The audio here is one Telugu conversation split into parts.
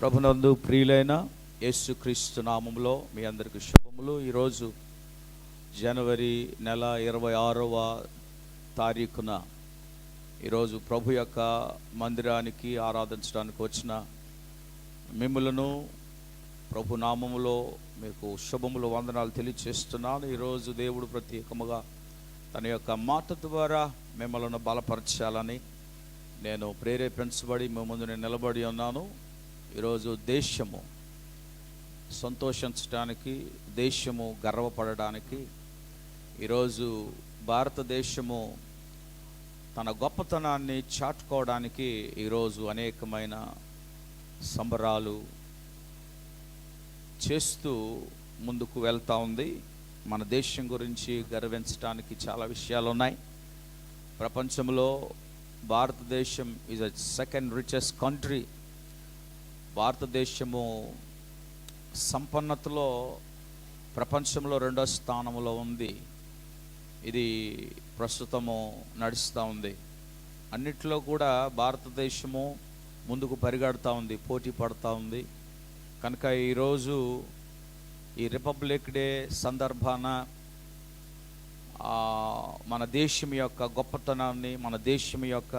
ప్రభునందు ప్రియులైన యేసుక్రీస్తు నామములో మీ అందరికీ శుభములు. ఈరోజు జనవరి నెల 26వ తారీఖున ఈరోజు ప్రభు యొక్క మందిరానికి ఆరాధించడానికి వచ్చిన మిమ్ములను ప్రభు నామములో మీకు శుభములు వందనాలు తెలియచేస్తున్నాను. ఈరోజు దేవుడు ప్రత్యేకముగా తన యొక్క మాట ద్వారా మిమ్మల్ని బలపరచాలని నేను ప్రేరేపించబడి మీ ముందు నేను నిలబడి ఉన్నాను. ఈరోజు దేశము సంతోషించడానికి, దేశము గర్వపడడానికి, ఈరోజు భారతదేశము తన గొప్పతనాన్ని చాటుకోవడానికి ఈరోజు అనేకమైన సంబరాలు చేస్తూ ముందుకు వెళ్తూ ఉంది. మన దేశం గురించి గర్వించడానికి చాలా విషయాలు ఉన్నాయి. ప్రపంచంలో భారతదేశం is a second richest country. భారతదేశము సంపన్నతలో ప్రపంచంలో 2వ స్థానంలో ఉంది. ఇది ప్రస్తుతము నడుస్తూ ఉంది. అన్నిట్లో కూడా భారతదేశము ముందుకు పరిగెడుతూ ఉంది, పోటీ పడుతూ ఉంది. కనుక ఈరోజు ఈ రిపబ్లిక్ డే సందర్భాన మన దేశం యొక్క గొప్పతనాన్ని, మన దేశం యొక్క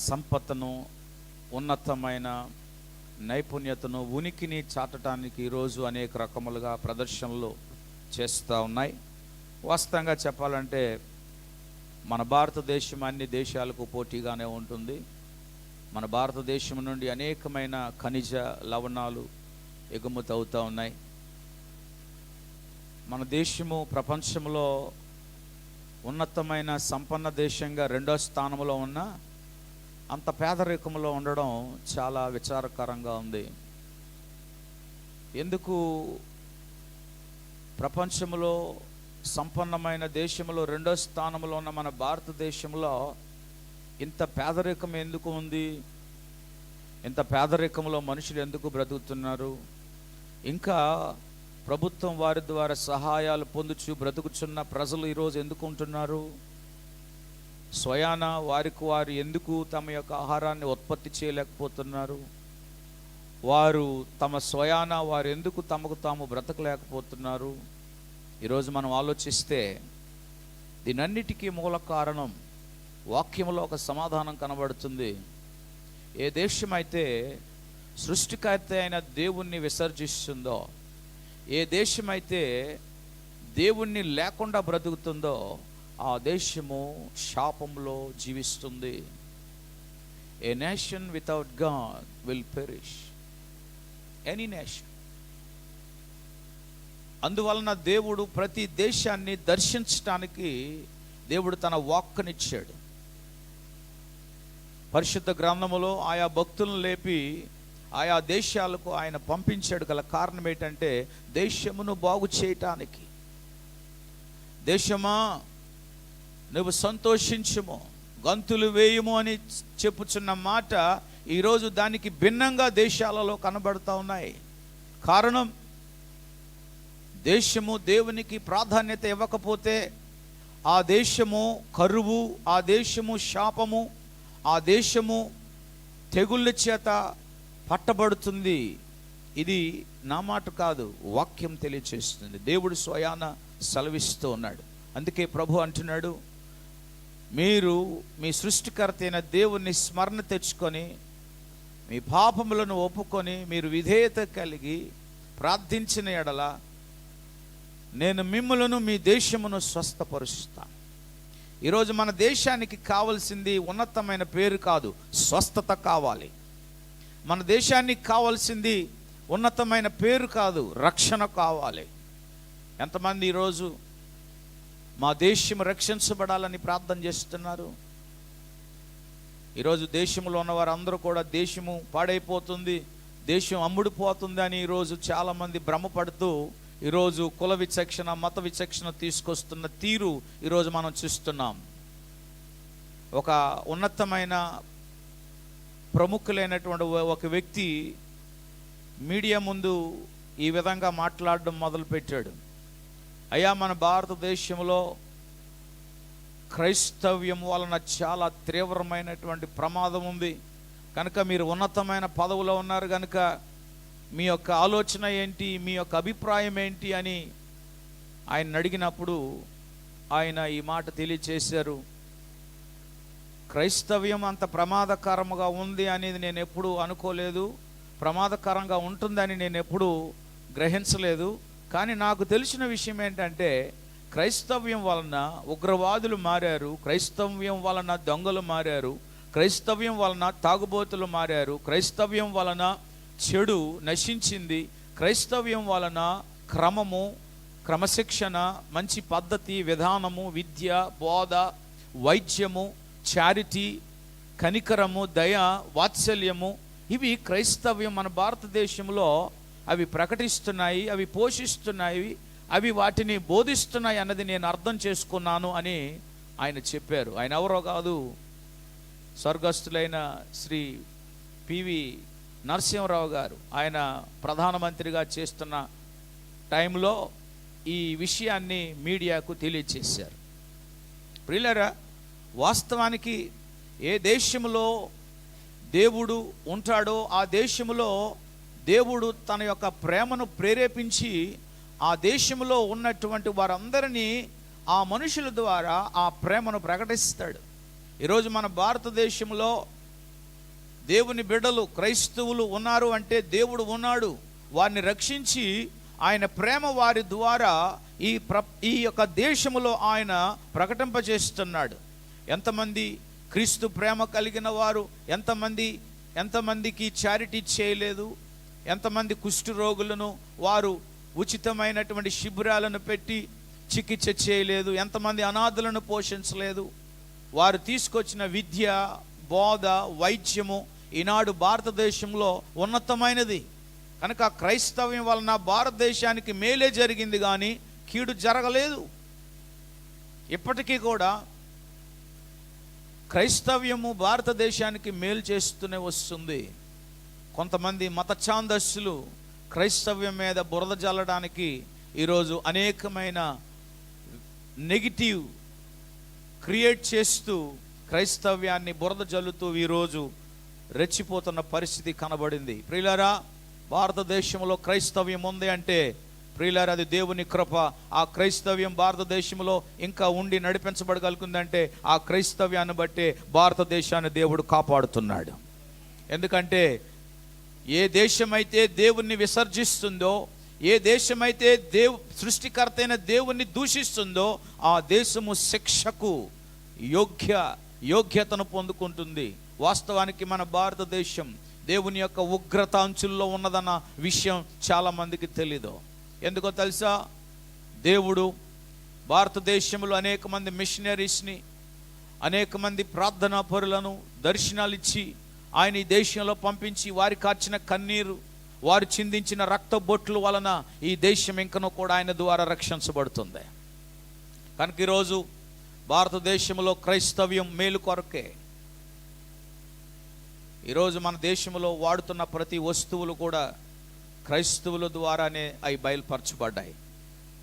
సంపదను, ఉన్నతమైన నైపుణ్యతను, ఉనికిని చాటడానికి ఈరోజు అనేక రకములుగా ప్రదర్శనలు చేస్తూ ఉన్నాయి. వాస్తవంగా చెప్పాలంటే మన భారతదేశం అన్ని దేశాలకు పోటీగానే ఉంటుంది. మన భారతదేశం నుండి అనేకమైన ఖనిజ లవణాలు ఎగుమతి అవుతూ ఉన్నాయి. మన దేశము ప్రపంచంలో ఉన్నతమైన సంపన్న దేశంగా 2వ స్థానంలో ఉన్న అంత పేదరికంలో ఉండడం చాలా విచారకరంగా ఉంది. ఎందుకు ప్రపంచంలో సంపన్నమైన దేశంలో 2వ స్థానంలో ఉన్న మన భారతదేశంలో ఇంత పేదరికం ఎందుకు ఉంది? ఇంత పేదరికంలో మనుషులు ఎందుకు బ్రతుకుతున్నారు? ఇంకా ప్రభుత్వం వారి ద్వారా సహాయాలు పొందుచు బ్రతుకుచున్న ప్రజలు ఈరోజు ఎందుకు ఉంటున్నారు? స్వయాన వారికి వారు ఎందుకు తమ యొక్క ఆహారాన్ని ఉత్పత్తి చేయలేకపోతున్నారు? వారు తమ స్వయాన వారు ఎందుకు తమకు తాము బ్రతకలేకపోతున్నారు? ఈరోజు మనం ఆలోచిస్తే దీనన్నిటికీ మూల కారణం వాక్యంలో ఒక సమాధానం కనబడుతుంది. ఏ దేశం అయితే సృష్టికర్త అయిన దేవుణ్ణి విసర్జిస్తుందో, ఏ దేశమైతే దేవుణ్ణి లేకుండా బ్రతుకుతుందో ఆ దేశము శాపంలో జీవిస్తుంది. A nation without God will perish, any nation. అందువలన దేవుడు ప్రతి దేశాన్ని దర్శించడానికి దేవుడు తన వాక్కునిచ్చాడు. పరిశుద్ధ గ్రంథములో ఆయా భక్తులను లేపి ఆయా దేశాలకు ఆయన పంపించాడు. గల కారణం ఏంటంటే దేశమును బాగు చేయటానికి. దేశమా నువ్వు సంతోషించుము, గంతులు వేయుము అని చెప్పుచున్న మాట ఈరోజు దానికి భిన్నంగా దేశాలలో కనబడుతూ ఉన్నాయి. కారణం, దేశము దేవునికి ప్రాధాన్యత ఇవ్వకపోతే ఆ దేశము కరువు, ఆ దేశము శాపము, ఆ దేశము తెగుళ్ళ చేత పట్టబడుతుంది. ఇది నా మాట కాదు, వాక్యం తెలియచేస్తుంది. దేవుడు స్వయాన సెలవిస్తూ ఉన్నాడు. అందుకే ప్రభు అంటున్నాడు, మీరు మీ సృష్టికర్త అయిన దేవుణ్ణి స్మరణ తెచ్చుకొని మీ పాపములను ఒప్పుకొని మీరు విధేయత కలిగి ప్రార్థించిన ఎడల నేను మిమ్ములను మీ దేశమును స్వస్థపరుస్తాను. ఈరోజు మన దేశానికి కావలసింది ఉన్నతమైన పేరు కాదు, స్వస్థత కావాలి. మన దేశానికి కావాల్సింది ఉన్నతమైన పేరు కాదు, రక్షణ కావాలి. ఎంతమంది ఈరోజు మా దేశం రక్షించబడాలని ప్రార్థన చేస్తున్నారు? ఈరోజు దేశంలో ఉన్న వారందరూ కూడా దేశము పాడైపోతుంది, దేశం అమ్ముడిపోతుంది అని ఈరోజు చాలామంది భ్రమపడుతూ ఈరోజు కుల విచక్షణ, మత విచక్షణ తీసుకొస్తున్న తీరు ఈరోజు మనం చూస్తున్నాం. ఒక ఉన్నతమైన ప్రముఖులైనటువంటి ఒక వ్యక్తి మీడియా ముందు ఈ విధంగా మాట్లాడడం మొదలుపెట్టాడు. అయ్యా, మన భారతదేశంలో క్రైస్తవ్యం వలన చాలా తీవ్రమైనటువంటి ప్రమాదం ఉంది. కనుక మీరు ఉన్నతమైన పదవిలో ఉన్నారు కనుక మీ యొక్క ఆలోచన ఏంటి, మీ యొక్క అభిప్రాయం ఏంటి అని ఆయన అడిగినప్పుడు ఆయన ఈ మాట తెలియచేశారు. క్రైస్తవ్యం అంత ప్రమాదకరంగా ఉంది అనేది నేను ఎప్పుడూ అనుకోలేదు, ప్రమాదకరంగా ఉంటుందని నేను ఎప్పుడూ గ్రహించలేదు. కానీ నాకు తెలిసిన విషయం ఏంటంటే క్రైస్తవ్యం వలన ఉగ్రవాదులు మారారు, క్రైస్తవ్యం వలన దొంగలు మారారు, క్రైస్తవ్యం వలన తాగుబోతులు మారారు, క్రైస్తవ్యం వలన చెడు నశించింది, క్రైస్తవ్యం వలన క్రమము, క్రమశిక్షణ, మంచి పద్ధతి, విధానము, విద్య, బోధ, వైద్యము, చారిటీ, కనికరము, దయ, వాత్సల్యము, ఇవి క్రైస్తవ్యం మన భారతదేశంలో అవి ప్రకటిస్తున్నాయి, అవి పోషిస్తున్నాయి, అవి వాటిని బోధిస్తున్నాయి అన్నది నేను అర్థం చేసుకున్నాను అని ఆయన చెప్పారు. ఆయన ఎవరో కాదు, స్వర్గస్థులైన శ్రీ పివి నరసింహరావు గారు. ఆయన ప్రధానమంత్రిగా చేస్తున్న టైంలో ఈ విషయాన్ని మీడియాకు తెలియచేశారు. ప్రియులారా, వాస్తవానికి ఏ దేశంలో దేవుడు ఉంటాడో ఆ దేశంలో దేవుడు తన యొక్క ప్రేమను ప్రేరేపించి ఆ దేశంలో ఉన్నటువంటి వారందరినీ ఆ మనుషుల ద్వారా ఆ ప్రేమను ప్రకటిస్తాడు. ఈరోజు మన భారతదేశంలో దేవుని బిడ్డలు క్రైస్తవులు ఉన్నారు అంటే దేవుడు ఉన్నాడు, వారిని రక్షించి ఆయన ప్రేమ వారి ద్వారా ఈ యొక్క దేశంలో ఆయన ప్రకటింపజేస్తున్నాడు. ఎంతమంది క్రీస్తు ప్రేమ కలిగిన వారు, ఎంతమందికి చారిటీ చేయలేదు, ఎంతమంది కుష్టు రోగులను వారు ఉచితమైనటువంటి శిబిరాలను పెట్టి చికిత్స చేయలేదు, ఎంతమంది అనాథులను పోషించలేదు. వారు తీసుకొచ్చిన విద్య, బోధ, వైద్యము ఈనాడు భారతదేశంలో ఉన్నతమైనది. కనుక క్రైస్తవ్యం వలన భారతదేశానికి మేలే జరిగింది కానీ కీడు జరగలేదు. ఇప్పటికీ కూడా క్రైస్తవ్యము భారతదేశానికి మేలు చేస్తూనే వస్తుంది. కొంతమంది మత ఛాందస్సులు క్రైస్తవ్యం మీద బురద జల్లడానికి ఈరోజు అనేకమైన నెగిటివ్ క్రియేట్ చేస్తూ క్రైస్తవ్యాన్ని బురద జల్లుతూ ఈరోజు రెచ్చిపోతున్న పరిస్థితి కనబడింది. ప్రియులారా, భారతదేశంలో క్రైస్తవ్యం ఉంది అంటే ప్రియులారా అది దేవుని కృప. ఆ క్రైస్తవ్యం భారతదేశంలో ఇంకా ఉండి నడిపించబడగలుగుతుందంటే ఆ క్రైస్తవ్యాన్ని బట్టి భారతదేశాన్ని దేవుడు కాపాడుతున్నాడు. ఎందుకంటే ఏ దేశమైతే దేవుణ్ణి విసర్జిస్తుందో, ఏ దేశమైతే సృష్టికర్త అయిన దేవుణ్ణి దూషిస్తుందో ఆ దేశము శిక్షకు యోగ్యతను పొందుకుంటుంది. వాస్తవానికి మన భారతదేశం దేవుని యొక్క ఉగ్రత అంచుల్లో ఉన్నదన్న విషయం చాలా మందికి తెలీదు. ఎందుకో తెలుసా? దేవుడు భారతదేశంలో అనేక మంది మిషనరీస్ని, అనేక మంది ప్రార్థనా పరులను దర్శనాలు ఇచ్చి ఆయన ఈ దేశంలో పంపించి వారి కార్చిన కన్నీరు, వారు చిందించిన రక్త బొట్లు వలన ఈ దేశం ఇంకనూ కూడా ఆయన ద్వారా రక్షించబడుతుంది. కనుక ఈరోజు భారతదేశంలో క్రైస్తవ్యం మేలు కొరకే. ఈరోజు మన దేశంలో వాడుతున్న ప్రతి వస్తువులు కూడా క్రైస్తవుల ద్వారానే అవి బయలుపరచబడ్డాయి.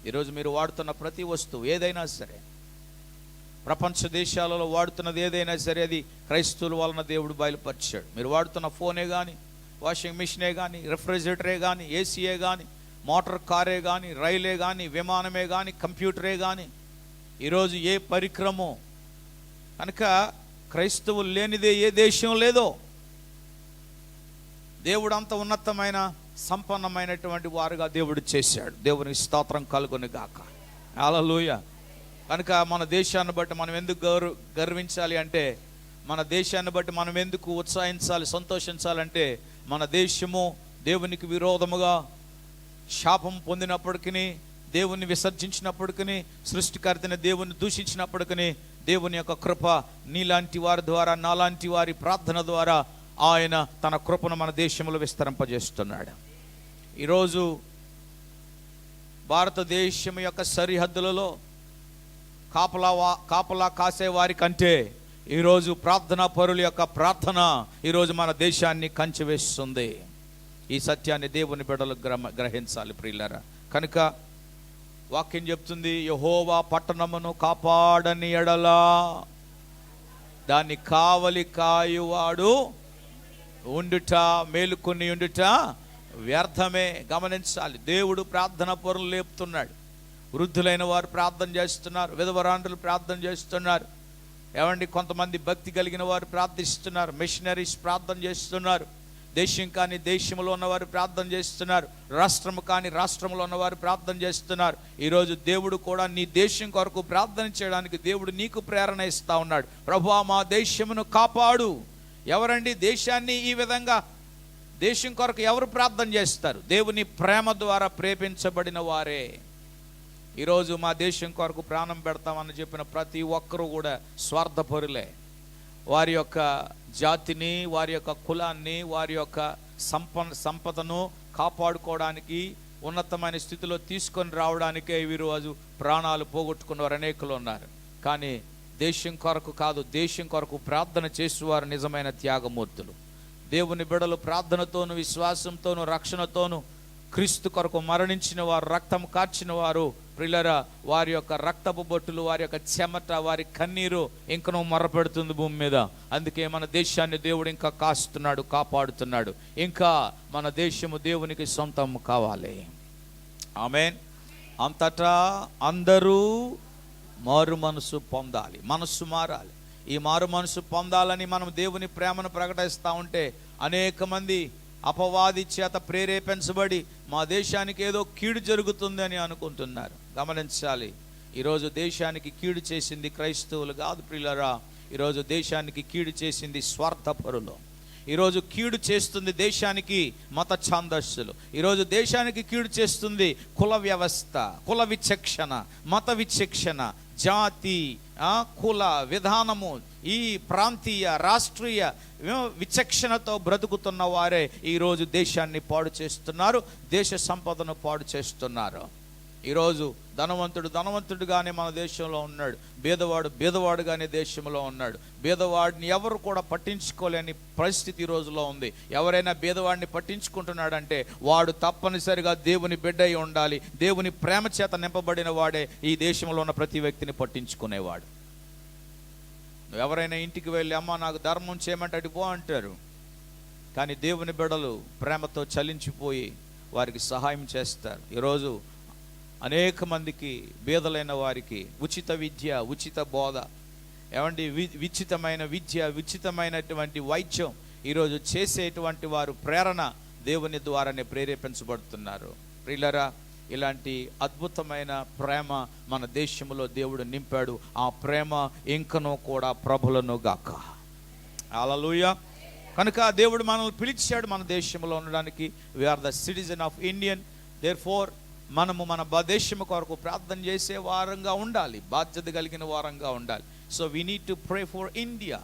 ఈరోజు మీరు వాడుతున్న ప్రతి వస్తువు ఏదైనా సరే, ప్రపంచ దేశాలలో వాడుతున్నది ఏదైనా సరే అది క్రైస్తవుల వలన దేవుడు బయలుపరిచాడు. మీరు వాడుతున్న ఫోనే కానీ, వాషింగ్ మిషనే కానీ, రెఫ్రిజిరేటరే కానీ, ఏసీయే కానీ, మోటార్ కారే కానీ, రైలే కానీ, విమానమే కానీ, కంప్యూటరే కానీ, ఈరోజు ఏ పరికరమో. కనుక క్రైస్తవులు లేనిదే ఏ దేశం లేదో. దేవుడు అంత ఉన్నతమైన సంపన్నమైనటువంటి వారుగా దేవుడు చేశాడు. దేవునికి స్తోత్రం కలుగును గాక. హల్లెలూయా. కనుక మన దేశాన్ని బట్టి మనం ఎందుకు గర్వించాలి అంటే, మన దేశాన్ని బట్టి మనం ఎందుకు ఉత్సాహించాలి, సంతోషించాలంటే, మన దేశము దేవునికి విరోధముగా శాపం పొందినప్పటికీ, దేవుని విసర్జించినప్పటికీ, సృష్టికర్తని దేవుని దూషించినప్పటికీ దేవుని యొక్క కృప నీలాంటి వారి ద్వారా, నాలాంటి వారి ప్రార్థన ద్వారా ఆయన తన కృపను మన దేశంలో విస్తరింపజేస్తున్నాడు. ఈరోజు భారతదేశం యొక్క సరిహద్దులలో కాపలా కాసే వారి కంటే ఈరోజు ప్రార్థనా పరుల యొక్క ప్రార్థన ఈరోజు మన దేశాన్ని కంచివేస్తుంది. ఈ సత్యాన్ని దేవుని బిడ్డలు గ్రహించాలి ప్రియులారా. కనుక వాక్యం చెప్తుంది, యెహోవా పట్టణమును కాపాడని ఎడల దాన్ని కావలి కాయువాడు ఉండుట, మేలుకొని ఉండుట వ్యర్థమే. గమనించాలి, దేవుడు ప్రార్థన పరులు లేపుతున్నాడు. వృద్ధులైన వారు ప్రార్థన చేస్తున్నారు, విధవరాండ్రులు ప్రార్థన చేస్తున్నారు. ఏమండి, కొంతమంది భక్తి కలిగిన వారు ప్రార్థిస్తున్నారు, మిషనరీస్ ప్రార్థన చేస్తున్నారు. దేశం కాని దేశంలో ఉన్నవారు ప్రార్థన చేస్తున్నారు, రాష్ట్రము కాని రాష్ట్రంలో ఉన్నవారు ప్రార్థన చేస్తున్నారు. ఈరోజు దేవుడు కూడా నీ దేశం కొరకు ప్రార్థన చేయడానికి దేవుడు నీకు ప్రేరణ ఇస్తా ఉన్నాడు. ప్రభువా, మా దేశమును కాపాడు. ఎవరండి దేశాన్ని ఈ విధంగా దేశం కొరకు ఎవరు ప్రార్థన చేస్తారు? దేవుని ప్రేమ ద్వారా ప్రేమించబడిన వారే. ఈరోజు మా దేశం కొరకు ప్రాణం పెడతామని చెప్పిన ప్రతి ఒక్కరూ కూడా స్వార్థపరులే. వారి యొక్క జాతిని, వారి యొక్క కులాన్ని, వారి యొక్క సంపదను కాపాడుకోవడానికి, ఉన్నతమైన స్థితిలో తీసుకొని రావడానికే ఈరోజు ప్రాణాలు పోగొట్టుకున్నవారు అనేకులు ఉన్నారు. కానీ దేశం కొరకు కాదు, దేశం కొరకు ప్రార్థన చేసేవారు నిజమైన త్యాగమూర్తులు. దేవుని బిడ్డలు ప్రార్థనతోను, విశ్వాసంతోను, రక్షణతోను క్రీస్తు కొరకు మరణించిన వారు, రక్తం కార్చిన వారు ప్రియులారా, వారి యొక్క రక్తపు బొట్టులు, వారి యొక్క చెమట, వారి కన్నీరు ఇంకనూ మొరపెడుతుంది భూమి మీద. అందుకే మన దేశాన్ని దేవుడు ఇంకా కాస్తున్నాడు, కాపాడుతున్నాడు. ఇంకా మన దేశము దేవునికి సొంతం కావాలి. ఆమేన్. అంతటా అందరూ మారు మనసు పొందాలి, మనస్సు మారాలి. ఈ మారు మనసు పొందాలని మనం దేవుని ప్రేమను ప్రకటిస్తూ ఉంటే అనేక మంది అపవాది చేత ప్రేరేపించబడి మా దేశానికి ఏదో కీడు జరుగుతుంది అని అనుకుంటున్నారు. గమనించాలి, ఈరోజు దేశానికి కీడు చేసింది క్రైస్తవులు కాదు ప్రియులారా. ఈరోజు దేశానికి కీడు చేసింది స్వార్థపరులు. ఈరోజు కీడు చేస్తుంది దేశానికి మత ఛాందస్సులు. ఈరోజు దేశానికి కీడు చేస్తుంది కుల వ్యవస్థ, కుల విచక్షణ, మత విచక్షణ, జాతి, కుల విధానము, ఈ ప్రాంతీయ రాష్ట్రీయ విచక్షణతో బ్రతుకుతున్న వారే ఈరోజు దేశాన్ని పాడు చేస్తున్నారు, దేశ సంపదను పాడు చేస్తున్నారు. ఈరోజు ధనవంతుడు ధనవంతుడుగానే మన దేశంలో ఉన్నాడు, బీదవాడు బీదవాడుగానే దేశంలో ఉన్నాడు. బీదవాడిని ఎవరు కూడా పట్టించుకోలేని పరిస్థితి ఈ రోజులో ఉంది. ఎవరైనా బీదవాడిని పట్టించుకుంటున్నాడంటే వాడు తప్పనిసరిగా దేవుని బిడ్డ అయి ఉండాలి. దేవుని ప్రేమ చేత నింపబడిన వాడే ఈ దేశంలో ఉన్న ప్రతి వ్యక్తిని పట్టించుకునేవాడు. ఎవరైనా ఇంటికి వెళ్ళి అమ్మ నాకు ధర్మం చేయమంటే అటు పో అంటారు. కానీ దేవుని బిడ్డలు ప్రేమతో చలించిపోయి వారికి సహాయం చేస్తారు. ఈరోజు అనేక మందికి, బీదలైన వారికి ఉచిత విద్య, ఉచిత బోధ, ఏమండి ఉచితమైన విద్య, ఉచితమైనటువంటి వైద్యం ఈరోజు చేసేటువంటి వారు ప్రేరణ దేవుని ద్వారానే ప్రేరేపించబడుతున్నారు. ప్రియులారా, ఇలాంటి అద్భుతమైన ప్రేమ మన దేశంలో దేవుడు నింపాడు. ఆ ప్రేమ ఇంకనూ కూడా ప్రబలును గాక. హల్లెలూయా. కనుక దేవుడు మనల్ని పిలిచాడు మన దేశంలో ఉండడానికి. We are the citizen of Indian. Therefore మనము మన దేశం కొరకు ప్రార్థన చేసే వారంగా ఉండాలి, బాధ్యత కలిగిన వారంగా ఉండాలి. So we need to pray for India.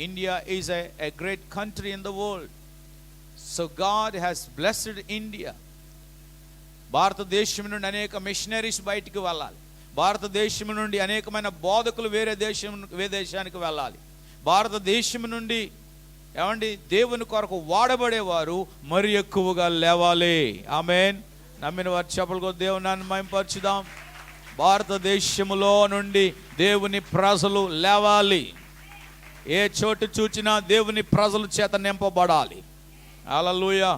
India is a great country in the world. So God has blessed India. భారతదేశం నుండి అనేక మిషనరీస్ బయటికి వెళ్ళాలి. భారతదేశం నుండి అనేకమైన బోధకులు వేరే దేశానికి వెళ్ళాలి. భారతదేశం నుండి ఏమండి దేవుని కొరకు వాడబడేవారు మరి ఎక్కువగా లేవాలి. ఆమేన్. నమ్మిన వారు చెప్పలుగో దేవుని మహిమపరచుదాం. భారతదేశంలో నుండి దేవుని ప్రజలు లేవాలి. ఏ చోటు చూచినా దేవుని ప్రజల చేత నింపబడాలి. హల్లెలూయా.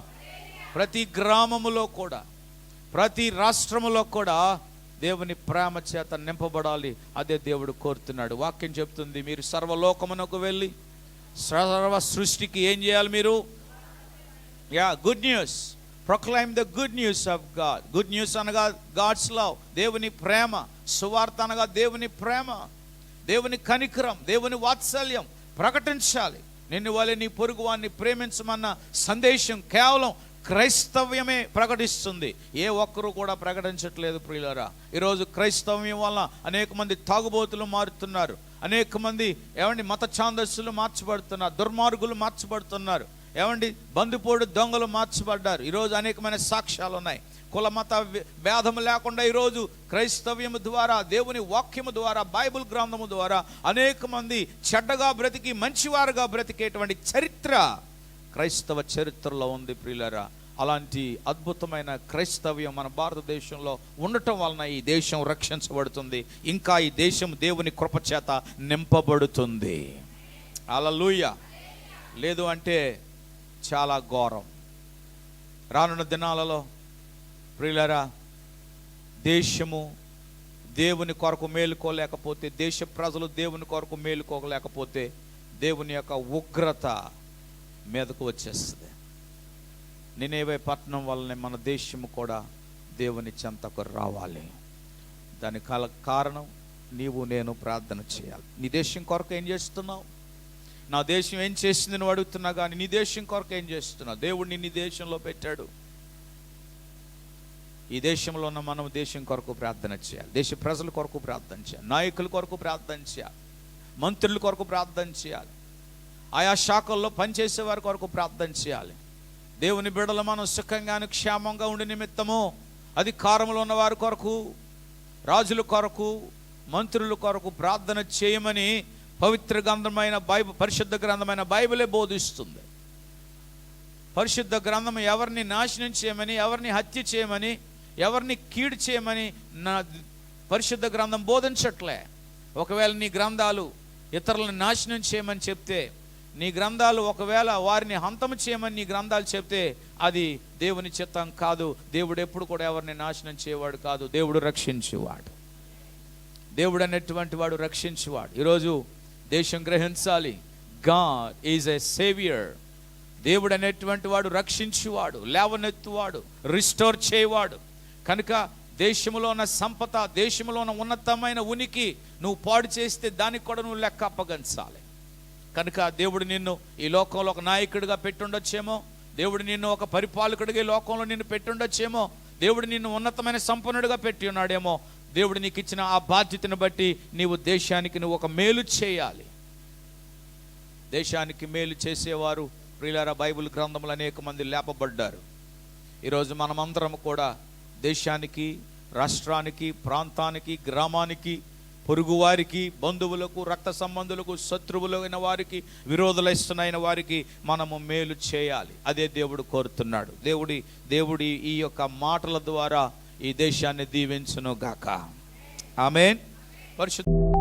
ప్రతి గ్రామములో కూడా, ప్రతి రాష్ట్రములో కూడా దేవుని ప్రేమ చేత నింపబడాలి. అదే దేవుడు కోరుతున్నాడు. వాక్యం చెప్తుంది, మీరు సర్వలోకమునకు వెళ్ళి సర్వ సృష్టికి ఏం చేయాలి? మీరు good news, proclaim the good news of God. Good news అనగా గాడ్స్ లవ్, దేవుని ప్రేమ. సువార్త అనగా దేవుని ప్రేమ, దేవుని కనికరం, దేవుని వాత్సల్యం ప్రకటించాలి. నిన్ను వలె నీ పొరుగువాన్ని ప్రేమించమన్న సందేశం కేవలం క్రైస్తవ్యమే ప్రకటిస్తుంది. ఏ ఒక్కరూ కూడా ప్రకటించట్లేదు ప్రియులారా. ఈరోజు క్రైస్తవ్యం వల్ల అనేక మంది తాగుబోతులు మారుతున్నారు, అనేక మంది ఏమండి మత ఛాందస్సులు మార్చబడుతున్నారు, దుర్మార్గులు మార్చబడుతున్నారు, ఏమండి బందిపోడు దొంగలు మార్చబడ్డారు. ఈరోజు అనేకమైన సాక్ష్యాలు ఉన్నాయి. కుల మత భేదము లేకుండా ఈరోజు క్రైస్తవ్యము ద్వారా, దేవుని వాక్యము ద్వారా, బైబిల్ గ్రంథము ద్వారా అనేక మంది చెడ్డగా బ్రతికి మంచివారుగా బ్రతికేటువంటి చరిత్ర క్రైస్తవ చరిత్రలో ఉంది ప్రియులారా. అలాంటి అద్భుతమైన క్రైస్తవ్యం మన భారతదేశంలో ఉండటం వలన ఈ దేశం రక్షించబడుతుంది. ఇంకా ఈ దేశం దేవుని కృపచేత నింపబడుతుంది. హల్లెలూయా. లేదు అంటే చాలా ఘోరం. రానున్న దినాలలో ప్రియులారా, దేశము దేవుని కొరకు మేలుకోలేకపోతే, దేశ ప్రజలు దేవుని కొరకు మేలుకోలేకపోతే దేవుని యొక్క ఉగ్రత మీదకు వచ్చేస్తుంది. నినేవే పట్టణం వల్లనే మన దేశము కూడా దేవుని చెంతకు రావాలి. దానికి కారణం నీవు నేను ప్రార్థన చేయాలి. నీ దేశం కొరకు ఏం చేస్తున్నావు? నా దేశం ఏం చేసింది నువ్వు అడుగుతున్నా కానీ నీ దేశం కొరకు ఏం చేస్తున్నావు? దేవుడు నిన్ను దేశంలో పెట్టాడు. ఈ దేశంలో ఉన్న మనం దేశం కొరకు ప్రార్థన చేయాలి. దేశ ప్రజల కొరకు ప్రార్థన చేయాలి. నాయకుల కొరకు ప్రార్థన చేయాలి. మంత్రుల కొరకు ప్రార్థన చేయాలి. ఆయా శాఖల్లో పనిచేసే వారి కొరకు ప్రార్థన చేయాలి. దేవుని బిడ్డలు మనం సుఖంగాను క్షేమంగా ఉండే నిమిత్తము అధికారంలో ఉన్న వారి కొరకు, రాజుల కొరకు, మంత్రుల కొరకు ప్రార్థన చేయమని పవిత్ర గ్రంథమైన పరిశుద్ధ గ్రంథమైన బైబిలే బోధిస్తుంది. పరిశుద్ధ గ్రంథం ఎవరిని నాశనం చేయమని, ఎవరిని హత్య చేయమని, ఎవరిని కీడు చేయమని నా పరిశుద్ధ గ్రంథం బోధించట్లే. ఒకవేళ నీ గ్రంథాలు ఇతరులను నాశనం చేయమని చెప్తే, నీ గ్రంథాలు ఒకవేళ వారిని హంతము చేయమని నీ గ్రంథాలు చెప్తే అది దేవుని చిత్తం కాదు. దేవుడు ఎప్పుడు కూడా ఎవరిని నాశనం చేయవాడు కాదు. దేవుడు రక్షించేవాడు. దేవుడు అనేటువంటి వాడు రక్షించేవాడు. ఈరోజు దేశం గ్రహించాలి, గాడ్ ఈజ్ ఎ సేవియర్. దేవుడు అనేటువంటి వాడు రక్షించేవాడు, లేవనెత్తువాడు, రిస్టోర్ చేయవాడు. కనుక దేశంలో ఉన్న సంపద, దేశంలో ఉన్న ఉన్నతమైన ఉనికి నువ్వు పాడు చేస్తే దానికి కూడా నువ్వు లెక్క అప్పగించాలి. కనుక దేవుడు నిన్ను ఈ లోకంలో ఒక నాయకుడిగా పెట్టుండొచ్చేమో, దేవుడు నిన్ను ఒక పరిపాలకుడిగా ఈ లోకంలో నిన్ను పెట్టుండొచ్చేమో, దేవుడు నిన్ను ఉన్నతమైన సంపన్నుడిగా పెట్టి ఉన్నాడేమో. దేవుడు నీకు ఇచ్చిన ఆ బాధ్యతను బట్టి నీవు దేశానికి నువ్వు ఒక మేలు చేయాలి. దేశానికి మేలు చేసేవారు ప్రియులారా బైబిల్ గ్రంథంలో అనేక మంది లేపబడ్డారు. ఈరోజు మనమందరం కూడా దేశానికి, రాష్ట్రానికి, ప్రాంతానికి, గ్రామానికి, పొరుగువారికి, బంధువులకు, రక్త సంబంధులకు, శత్రువులైన వారికి, విరోధులైన వారికి మనము మేలు చేయాలి. అదే దేవుడు కోరుతున్నాడు. దేవుడి ఈ యొక్క మాటల ద్వారా ఈ దేశాన్ని దీవించును గాక. ఆమేన్. పరిశుద్ధ